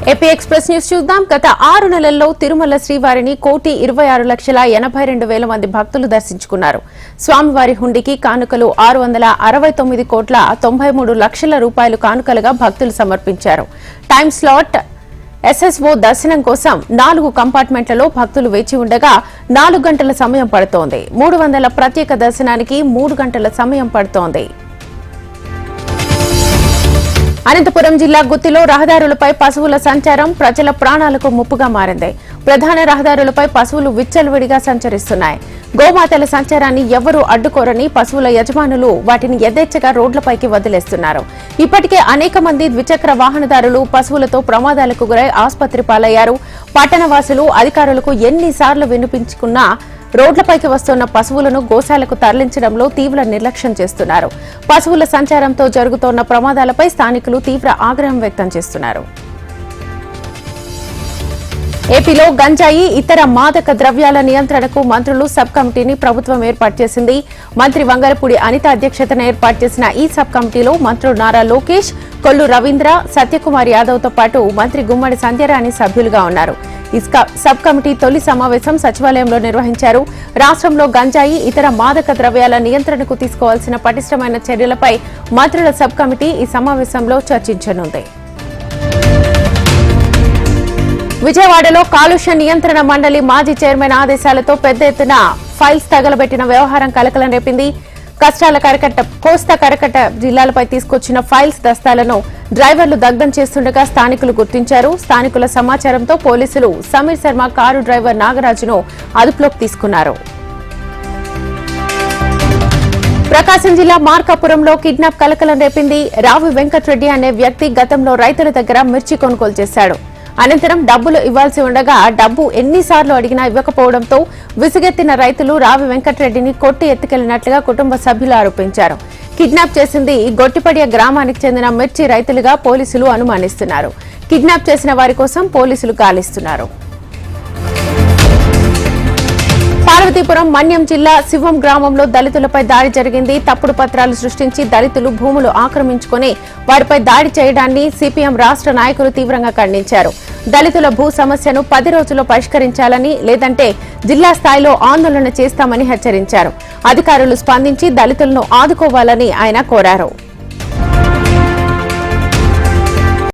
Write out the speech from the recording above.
AP express news చూద్దాం. గత 6 నెలల్లో తిరుమల శ్రీవారిని 1,26,82,000 మంది భక్తులు దర్శించుకున్నారు. స్వామివారి హుండీకి కానుకలు 669,93,00,000 రూపాయలు కానుకలుగా భక్తులు సమర్పించారు. టైమ్ స్లాట్ ఎస్ఎస్ఓ దర్శనం కోసం 4 కంపార్ట్మెంట్లలో భక్తులు వేచి ఉండగా 4 గంటల సమయం పడుతోంది. 300 ప్రత్యేక దర్శనానికి 3 గంటల సమయం పడుతోంది. అనంతపురం జిల్లా గుత్తిలో రహదారులపై పశువుల సంచారం ప్రజల ప్రాణాలకు ముప్పుగా మారింది. ప్రధాన రహదారులపై పశువులు విచ్చలవిడిగా సంచరిస్తున్నాయి. గోమాతల సంచారాన్ని ఎవరూ అడ్డుకోరని పశువుల యజమానులు వాటిని యథేచ్ఛగా రోడ్లపైకి వదిలేస్తున్నారు. ఇప్పటికే అనేక మంది ద్విచక్ర వాహనదారులు పశువులతో ప్రమాదాలకు గురై ఆసుపత్రి పాలయ్యారు. పట్టణవాసులు అధికారులకు ఎన్నిసార్లు వినిపించుకున్నా రోడ్లపైకి వస్తున్న పశువులను గోశాలకు తరలించడంలో తీవ్ర నిర్లక్ష్యం చేస్తున్నారు. పశువుల సంచారంతో జరుగుతోన్న ప్రమాదాలపై స్థానికులు తీవ్ర ఆగ్రహం వ్యక్తం చేస్తున్నారు. ఏపీలో గంజాయి ఇతర మాదక ద్రవ్యాల నియంత్రణకు మంత్రులు సబ్ కమిటీని ప్రభుత్వం ఏర్పాటు చేసింది. మంత్రి వంగలపూడి అనిత అధ్యక్షతన ఏర్పాటు చేసిన ఈ సబ్ కమిటీలో మంత్రులు నారా లోకేష్, కొల్లు రవీంద్ర, సత్యకుమార్ యాదవ్తో పాటు మంత్రి గుమ్మడి సంధ్యారాణి సభ్యులుగా ఉన్నారు. ఈ సబ్ కమిటీ తొలి సమావేశం సచివాలయంలో నిర్వహించారు. రాష్ట్రంలో గంజాయి ఇతర మాదక ద్రవ్యాల నియంత్రణకు తీసుకోవాల్సిన పటిష్టమైన చర్యలపై మంత్రుల సబ్ కమిటీ ఈ సమావేశంలో చర్చించనుంది. విజయవాడలో కాలుష్య నియంత్రణ మండలి మాజీ చైర్మన్ ఆదేశాలతో పెద్ద ఎత్తున ఫైల్స్ తగలబెట్టిన వ్యవహారం కలకలం రేపింది. కోస్తా కరకట్ట జిల్లాలపై తీసుకొచ్చిన ఫైల్స్ దస్తాలను డ్రైవర్లు దగ్ధం చేస్తుండగా స్థానికులు గుర్తించారు. స్థానికుల సమాచారంతో పోలీసులు సమీర్ శర్మ కారు డ్రైవర్ నాగరాజును అదుపులోకి తీసుకున్నారు. ప్రకాశం జిల్లా మార్కాపురంలో కిడ్నాప్ కలకలం రేపింది. రావి వెంకటరెడ్డి అనే వ్యక్తి గతంలో రైతుల దగ్గర మిర్చి కొనుగోలు చేశాడు. అనంతరం డబ్బులు ఇవ్వాల్సి ఉండగా డబ్బు ఎన్నిసార్లు అడిగినా ఇవ్వకపోవడంతో విసుగెత్తిన రైతులు రావి వెంకటరెడ్డిని కొట్టి ఎత్తుకెళ్లినట్లుగా కుటుంబ సభ్యులు ఆరోపించారు. కిడ్నాప్ చేసింది గొట్టిపడియ గ్రామానికి చెందిన మిర్చి రైతులుగా పోలీసులు అనుమానిస్తున్నారు. కిడ్నాప్ చేసిన వారి కోసం పోలీసులు గాలిస్తున్నారు. పార్వతీపురం మన్యం జిల్లా శివం గ్రామంలో దళితులపై దాడి జరిగింది. తప్పుడు పత్రాలు సృష్టించి దళితులు భూములు ఆక్రమించుకుని వారిపై దాడి చేయడాన్ని సిపిఎం రాష్ట్ర నాయకులు తీవ్రంగా ఖండించారు. దళితుల భూ సమస్యను 10 రోజుల్లో పరిష్కరించాలని, లేదంటే జిల్లా స్థాయిలో ఆందోళన చేస్తామని హెచ్చరించారు. అధికారులు స్పందించి దళితులను ఆదుకోవాలని ఆయన కోరారు.